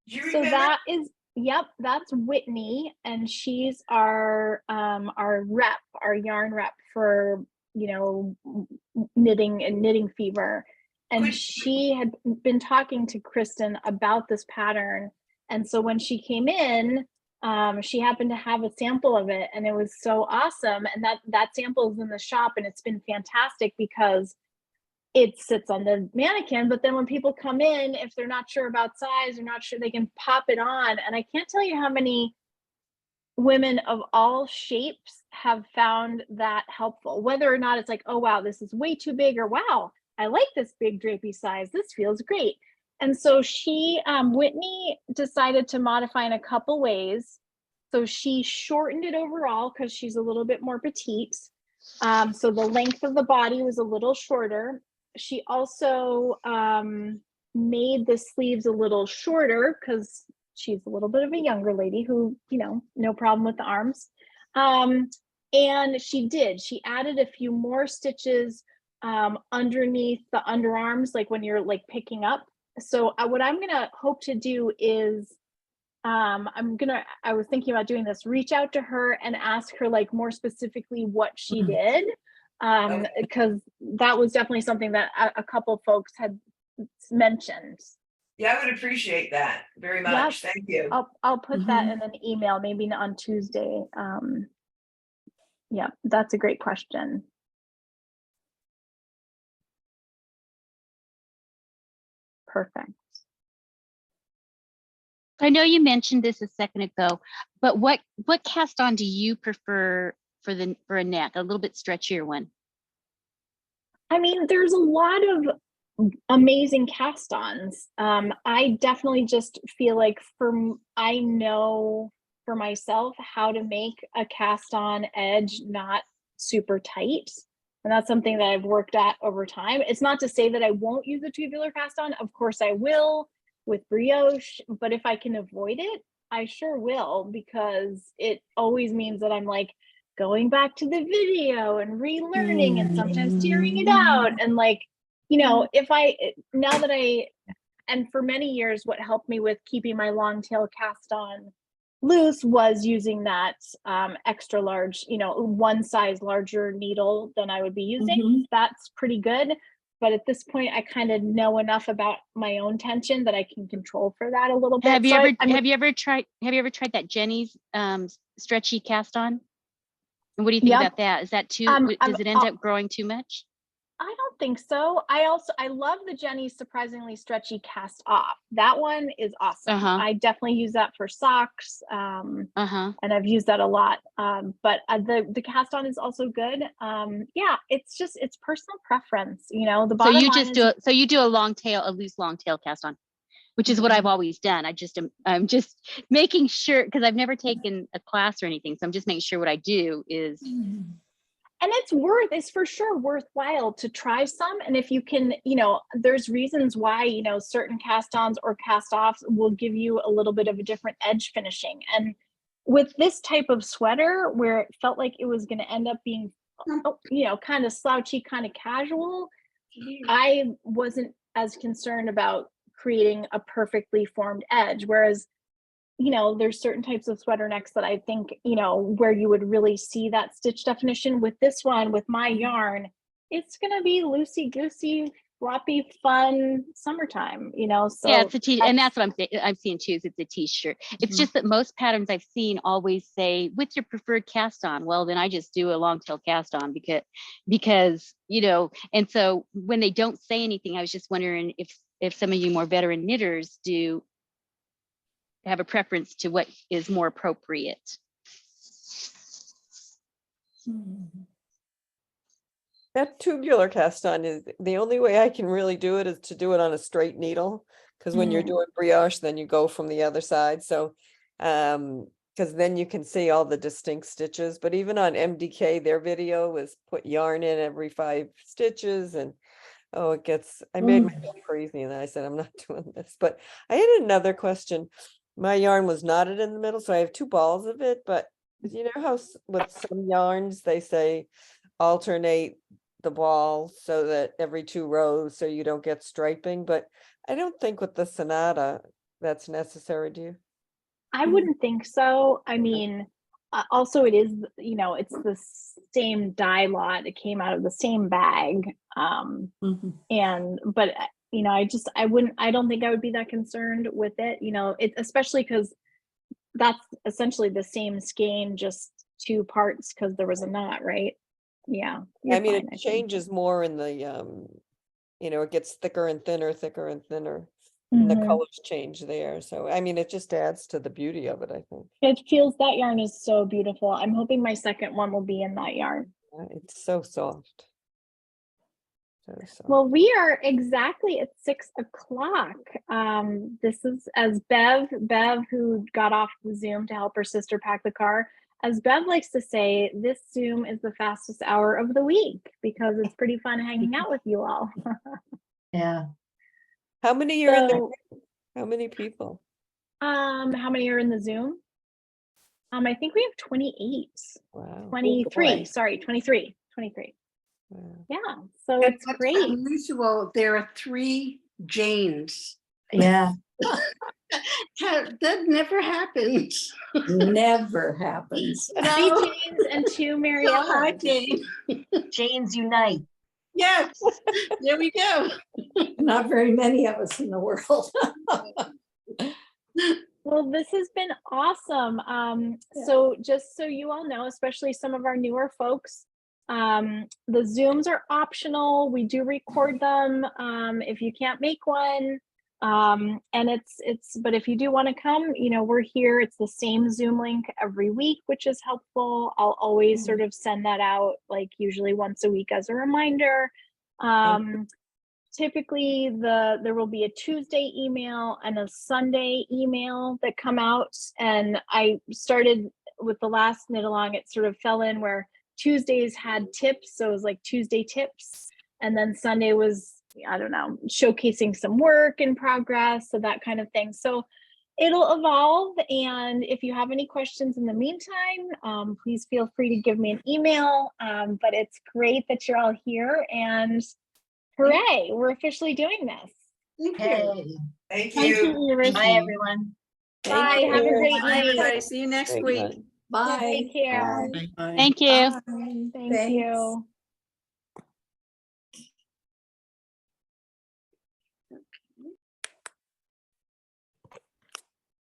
Do you remember? So that is, yep, that's Whitney, and she's our rep, our yarn rep for knitting and Knitting Fever. And she had been talking to Kristen about this pattern, and so when she came in, she happened to have a sample of it, and it was so awesome. And that sample is in the shop, and it's been fantastic because it sits on the mannequin, but then when people come in, if they're not sure about size, they're not sure, they can pop it on. And I can't tell you how many women of all shapes have found that helpful, whether or not it's like, oh wow, this is way too big, or wow, I like this big drapey size, this feels great. And so Whitney decided to modify in a couple ways. So she shortened it overall because she's a little bit more petite. So the length of the body was a little shorter. She also made the sleeves a little shorter because she's a little bit of a younger lady who, no problem with the arms. And she added a few more stitches underneath the underarms, like when you're like picking up. So what I'm gonna hope to do is I was thinking about doing this, reach out to her and ask her like more specifically what she did, because that was definitely something that a couple folks had mentioned. Yeah, I would appreciate that very much. Yep. Thank you. I'll put that in an email, maybe on Tuesday. Yeah, that's a great question. Perfect. I know you mentioned this a second ago, but what cast on do you prefer for a neck? A little bit stretchier one. I mean, there's a lot of amazing cast-ons. I definitely just feel like I know for myself how to make a cast-on edge not super tight. And that's something that I've worked at over time. It's not to say that I won't use a tubular cast-on. Of course I will with brioche, but if I can avoid it, I sure will, because it always means that I'm like going back to the video and relearning and sometimes tearing it out. And like, now that and for many years, what helped me with keeping my long tail cast on loose was using that extra large, one size larger needle than I would be using. That's pretty good. But at this point, I kind of know enough about my own tension that I can control for that a little bit. Have you ever tried that Jenny's stretchy cast on? And what do you think about that? Is that too, does it end up growing too much? I don't think so. I love the Jenny's surprisingly stretchy cast off. That one is awesome. I definitely use that for socks. And I've used that a lot. But the cast on is also good. Yeah, it's personal preference. The bottom so you do a loose long tail cast on, which is what I've always done. I'm just making sure, because I've never taken a class or anything. So I'm just making sure what I do is. And it's for sure worthwhile to try some. And if you can, there's reasons why, certain cast-ons or cast-offs will give you a little bit of a different edge finishing. And with this type of sweater where it felt like it was going to end up being, kind of slouchy, kind of casual, I wasn't as concerned about creating a perfectly formed edge. Whereas there's certain types of sweater necks that I think, where you would really see that stitch definition. With this one, with my yarn, it's going to be loosey-goosey, floppy, fun summertime, so. Yeah, it's a t, and that's what I'm seeing too, is it's a t-shirt. It's just that most patterns I've seen always say, with your preferred cast on. Well, then I just do a long tail cast on because, and so when they don't say anything, I was just wondering if some of you more veteran knitters do have a preference to what is more appropriate. That tubular cast on is the only way I can really do it, is to do it on a straight needle, because when you're doing brioche, then you go from the other side. So because then you can see all the distinct stitches. But even on MDK, their video was put yarn in every 5 stitches, and I made myself crazy, and then I said, I'm not doing this. But I had another question. My yarn was knotted in the middle, so I have 2 balls of it. But you know how with some yarns they say alternate the ball so that every 2 rows, so you don't get striping. But I don't think with the Sonata that's necessary, do you? I wouldn't think so. I mean, also it is, it's the same dye lot. It came out of the same bag. But I don't think I would be that concerned with it, especially because that's essentially the same skein, just 2 parts because there was a knot, right? Yeah. I mean, it changes more in the, it gets thicker and thinner, and the colors change there. So, I mean, it just adds to the beauty of it, I think. That yarn is so beautiful. I'm hoping my second one will be in that yarn. It's so soft. So sorry. Well, we are exactly at 6 o'clock. This is as Bev, who got off the Zoom to help her sister pack the car. As Bev likes to say, this Zoom is the fastest hour of the week because it's pretty fun hanging out with you all. Yeah. How many are in there? So, How many people? how many are in the Zoom? I think we have 28. Wow. 23, boy. sorry, 23. Wow. Yeah, so And it's what's great. unusual, there are 3 Janes. Yeah. That never happens. Never happens. 3 No. Janes and 2 Mary So hi, Ellens. Jane. Janes unite. Yes, there we go. Not very many of us in the world. Well, this has been awesome. So just so you all know, especially some of our newer folks, the Zooms are optional. We do record them if you can't make one. And but if you do want to come, you know, we're here. It's the same Zoom link every week, which is helpful. I'll always sort of send that out, like usually once a week as a reminder. Typically there will be a Tuesday email and a Sunday email that come out. And I started with the last knit along, it sort of fell in where Tuesdays had tips. So it was like Tuesday tips. And then Sunday was, I don't know, showcasing some work in progress. So that kind of thing. So it'll evolve. And if you have any questions in the meantime, please feel free to give me an email. But it's great that you're all here, and hooray, we're officially doing this. Thank Thank you, Iris. Bye, everyone. Bye, have a great Bye, night. everybody. See you next Great week. night. Bye. Take care. Thank you. Thank you.